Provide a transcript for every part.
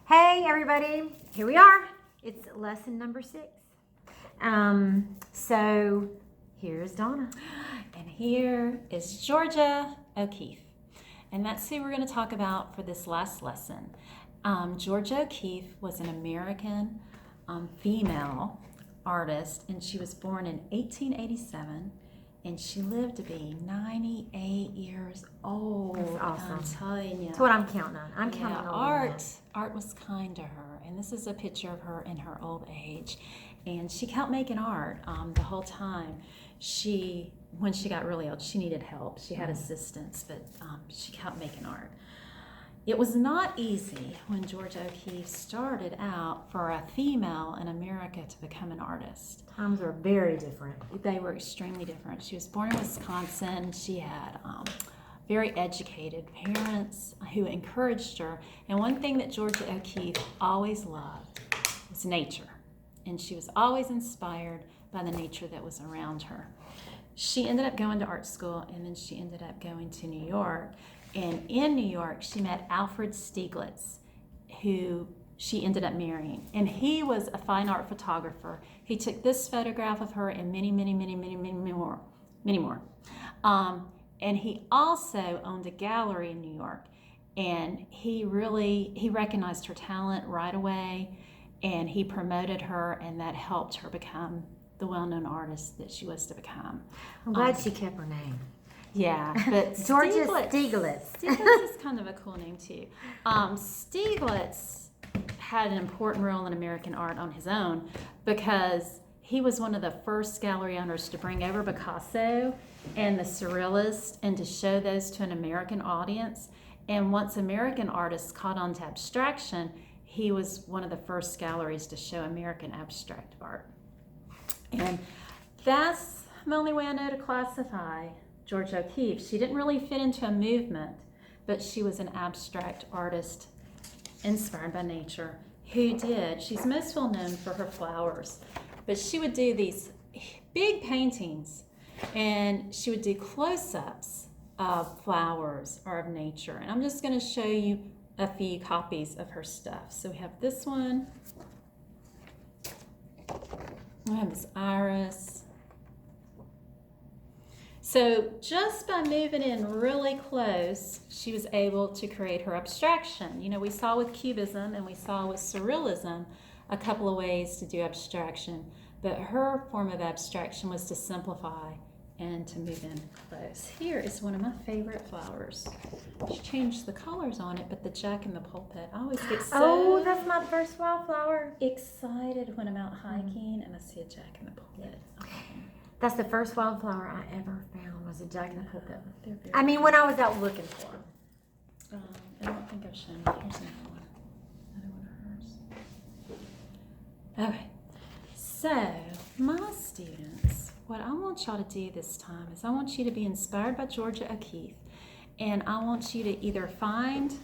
Hey everybody, here we are. It's lesson number 6. So here's Donna. And here is Georgia O'Keeffe. And that's who we're going to talk about for this last lesson. Georgia O'Keeffe was an American female artist, and she was born in 1887, and she lived to be 98 years old. That's awesome. I'm telling you. That's what I'm counting on. I'm counting on Art was kind to her, and this is a picture of her in her old age. And she kept making art the whole time. When she got really old, she needed help. She had assistants, but she kept making art. It was not easy when Georgia O'Keeffe started out for a female in America to become an artist. Times are very different. They were extremely different. She was born in Wisconsin. She had very educated parents who encouraged her. And one thing that Georgia O'Keeffe always loved was nature. And she was always inspired by the nature that was around her. She ended up going to art school, and then she ended up going to New York. And in New York, she met Alfred Stieglitz, who she ended up marrying. And he was a fine art photographer. He took this photograph of her and many more. And he also owned a gallery in New York. And he recognized her talent right away, and he promoted her, and that helped her become the well-known artist that she was to become. I'm glad she kept her name. Yeah, but Georgia Stieglitz. Stieglitz is kind of a cool name too. Stieglitz had an important role in American art on his own because he was one of the first gallery owners to bring over Picasso and the Surrealists and to show those to an American audience. And once American artists caught on to abstraction, he was one of the first galleries to show American abstract art. And that's the only way I know to classify Georgia O'Keeffe. She didn't really fit into a movement, but she was an abstract artist inspired by nature who did. She's most well known for her flowers, but she would do these big paintings, and she would do close-ups of flowers or of nature. And I'm just going to show you a few copies of her stuff. So we have this one. We have this iris. So just by moving in really close, she was able to create her abstraction. You know, we saw with Cubism and we saw with Surrealism a couple of ways to do abstraction, but her form of abstraction was to simplify and to move in close. Here is one of my favorite flowers. She changed the colors on it, but the Jack in the Pulpit. I always get so that's my first wildflower. excited when I'm out hiking and I see a Jack in the Pulpit. That's the first wildflower I ever found was a Jack in the Pulpit. They're very I mean, when I was out looking for them. I don't think I've shown you. Here's another one. Another one of hers. Okay. So, my students, what I want y'all to do this time is I want you to be inspired by Georgia O'Keeffe, and I want you to either find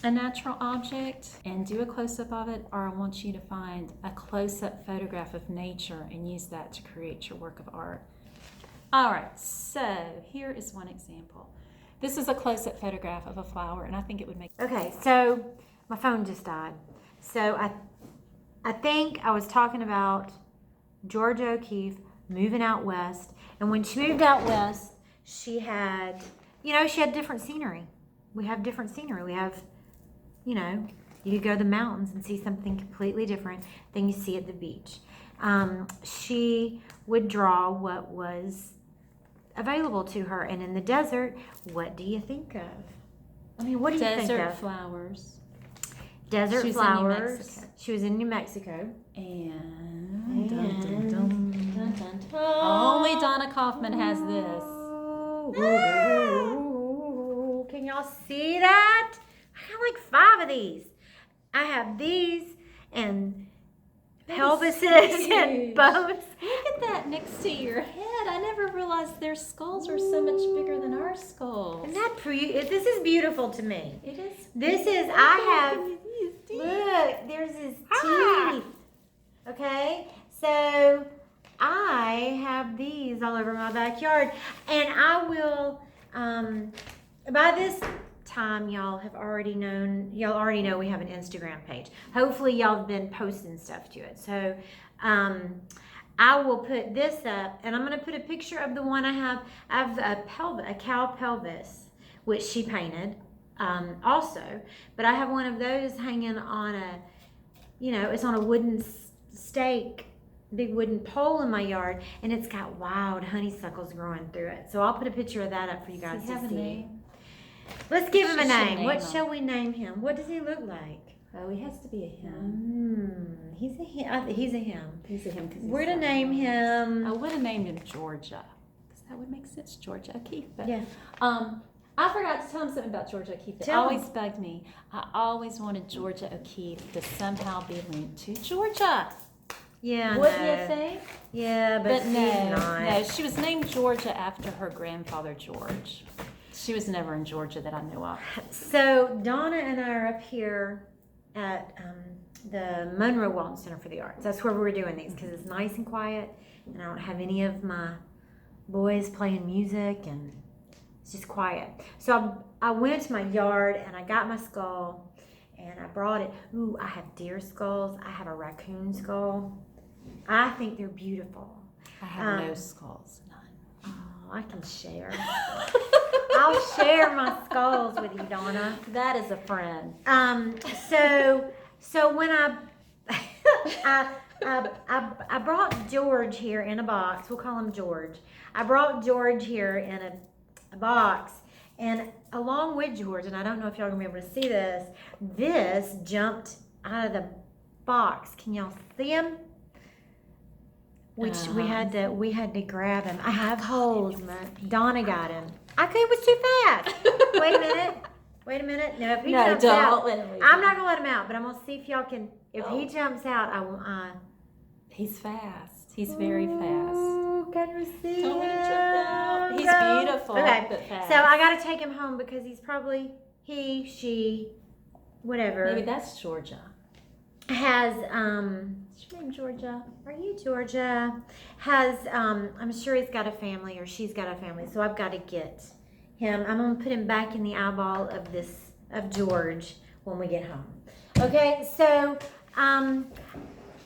a natural object and do a close-up of it, or I want you to find a close-up photograph of nature and use that to create your work of art. All right, so here is one example. This is a close-up photograph of a flower, and I think it would make... Okay, so my phone just died. So I think I was talking about Georgia O'Keeffe moving out west. And when she moved out west, she had different scenery. We have different scenery. We have, you could go to the mountains and see something completely different than you see at the beach. She would draw what was available to her. And in the desert, what do you think of? I mean, what do you think of? Desert flowers. Desert flowers. She was in New Mexico. And dun, dun, dun, dun, dun, dun. Only Donna Kaufman has this. Ooh, can y'all see that? I have like 5 of these. I have these and pelvises and bones. Look at that next to your head. I never realized their skulls were so much bigger than our skulls. Isn't that this is beautiful to me. It is. This is, look, there's his teeth. Okay, so I have these all over my backyard, and I will, by this time, y'all already know we have an Instagram page. Hopefully y'all have been posting stuff to it. So I will put this up, and I'm going to put a picture of the one I have. I have a cow pelvis, which she painted also. But I have one of those hanging on it's on a wooden stake, big wooden pole in my yard, and it's got wild honeysuckles growing through it. So I'll put a picture of that up for you guys to see. Name? Let's give him a name. What him. shall we name him? What does he look like? Oh, he has to be a him. He's a him. He's a him. He's a him. We're to name him. I would have named him Georgia, because that would make sense, Georgia O'Keeffe. But, Yeah. I forgot to tell him something about Georgia O'Keeffe. It always bugged me. I always wanted Georgia O'Keeffe to somehow be linked to Georgia. Yeah, Wouldn't you think? Yeah, but she's not. No, she was named Georgia after her grandfather George. She was never in Georgia that I knew of. So Donna and I are up here at the Monroe Walton Center for the Arts. That's where we're doing these because it's nice and quiet, and I don't have any of my boys playing music, and it's just quiet. So I went to my yard and I got my skull, and I brought it. Ooh, I have deer skulls. I have a raccoon skull. I think they're beautiful. I have no skulls, none. Oh, I can share. I'll share my skulls with you, Donna. That is a friend. So when I brought George here in a box. We'll call him George. I brought George here in a box, and along with George, and I don't know if y'all are gonna be able to see this jumped out of the box. Can y'all see him? Which we had to grab him. I have holes. Donna got him. It was too fast. Wait a minute. No, if he jumps out, I'm not gonna let him out. But I'm gonna see if y'all can. If he jumps out, I will. He's fast. He's very fast. Can you see Don't let him him? jump out. He's beautiful, Okay, but fast. so I gotta take him home because he's probably she, whatever. Maybe that's Georgia. Has Is your name Georgia? Are you Georgia? Has I'm sure he's got a family or she's got a family, so I've got to get him. I'm gonna put him back in the eyeball of George when we get home. Okay, so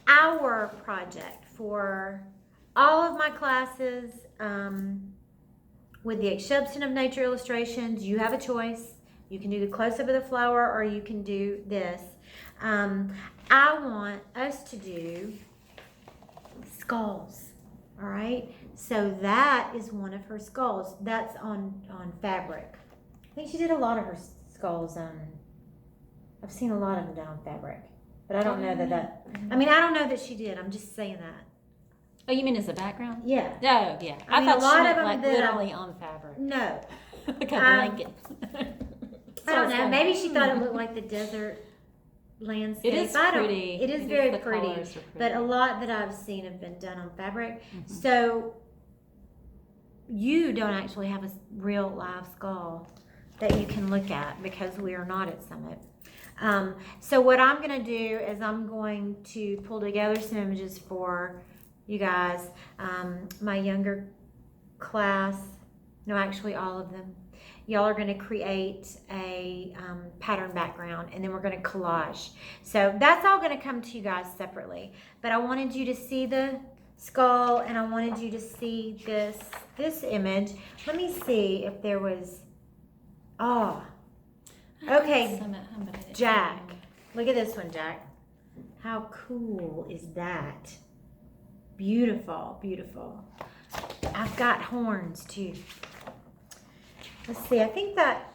our project for all of my classes, with the exception of nature illustrations, you have a choice. You can do the close-up of the flower, or you can do this. I want us to do skulls, all right? So that is one of her skulls. That's on fabric. I think she did a lot of her skulls I've seen a lot of them done on fabric, but I don't know that I don't know that she did. I'm just saying that. Oh, you mean as a background? Yeah. Oh, yeah. I mean, thought a lot she of meant them like that literally on fabric. No. Like a blanket. I don't know. Maybe she thought it looked like the desert landscape. It is pretty. It is very pretty. But a lot that I've seen have been done on fabric. Mm-hmm. So you don't actually have a real live skull that you can look at because we are not at Summit. So what I'm going to do is I'm going to pull together some images for you guys. My younger class, no, actually all of them. Y'all are going to create a pattern background, and then we're going to collage. So that's all going to come to you guys separately. But I wanted you to see the skull, and I wanted you to see this image. Let me see if there was. Oh, okay. Jack, look at this one, Jack. How cool is that? Beautiful, beautiful. I've got horns too. Let's see, I think that,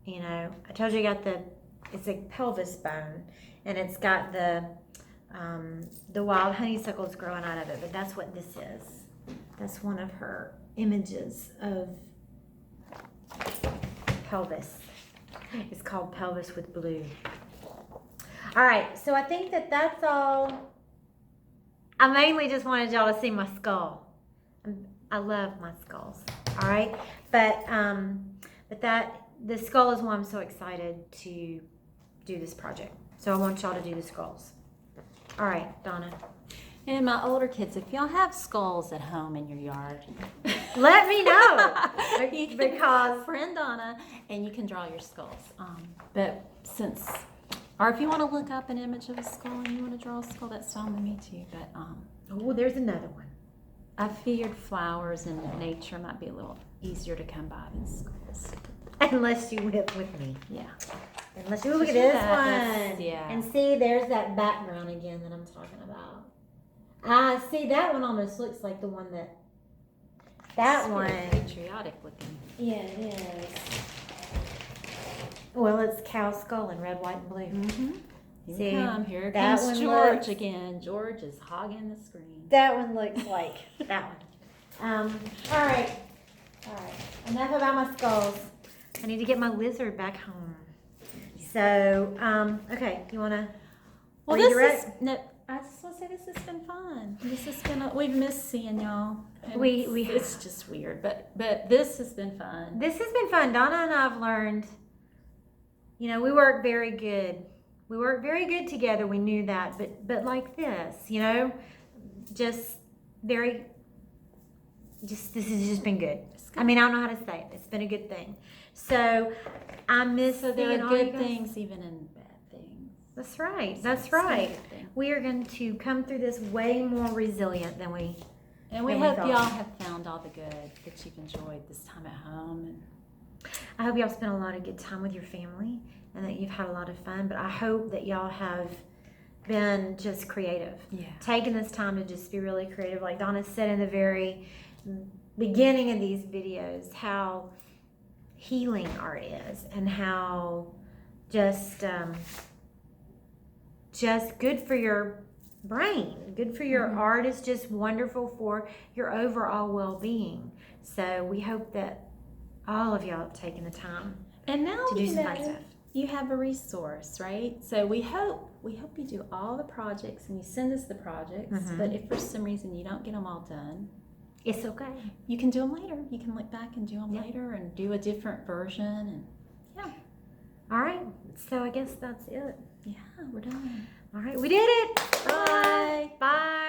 I told you it's a pelvis bone, and it's got the wild honeysuckles growing out of it, but that's what this is. That's one of her images of pelvis. It's called Pelvis with Blue. All right, so I think that's all. I mainly just wanted y'all to see my skull. I love my skulls. All right, but the skull is why I'm so excited to do this project. So I want y'all to do the skulls. All right, Donna. And my older kids, if y'all have skulls at home in your yard, Let me know. you can Because friend Donna and you can draw your skulls. Or if you want to look up an image of a skull and you want to draw a skull, that's fine with me too. But oh, there's another one. I figured flowers and nature might be a little easier to come by than skulls. Unless you whip with me. Yeah. Unless you look at Just this that, one. yeah. And see, there's that background again that I'm talking about. See, that one almost looks like the one that. That It's one. very patriotic looking. Yeah, it is. Well, it's cow skull in red, white, and blue. Mm-hmm. See, Here that comes one George looks- again. George is hogging the screen. That one looks like that one. All right. Enough about my skulls. I need to get my lizard back home. So, okay, you wanna? Well, are you this ready? is no. I just want to say this has been fun. This has been. We've missed seeing y'all. And We It's just weird, but this has been fun. This has been fun. Donna and I have learned. You know, we work very good. We work very good together. We knew that, but like this, you know, this has just been good. I mean, I don't know how to say it. It's been a good thing. So I miss. So there seeing are all you good guys. things even in bad things. That's right. So That's it's been a right. good thing. We are going to come through this way more resilient than we. And we than we hope thought. y'all have found all the good that you've enjoyed this time at home. And I hope y'all spent a lot of good time with your family and that you've had a lot of fun. But I hope that y'all have been just creative. yeah, Taking this time to just be really creative. Like Donna said in the very beginning of these videos, how healing art is and how just good for your brain, good for your art is just wonderful for your overall well-being. So we hope that all of y'all have taken the time and now to do you some fun know stuff. you have a resource, right? So we hope you do all the projects and you send us the projects. Mhm. But if for some reason you don't get them all done, It's okay. you can do them later. You can look back and do them Yeah. later and do a different version. And All right. So I guess that's it. yeah, we're done. All right. We did it. Bye. Bye.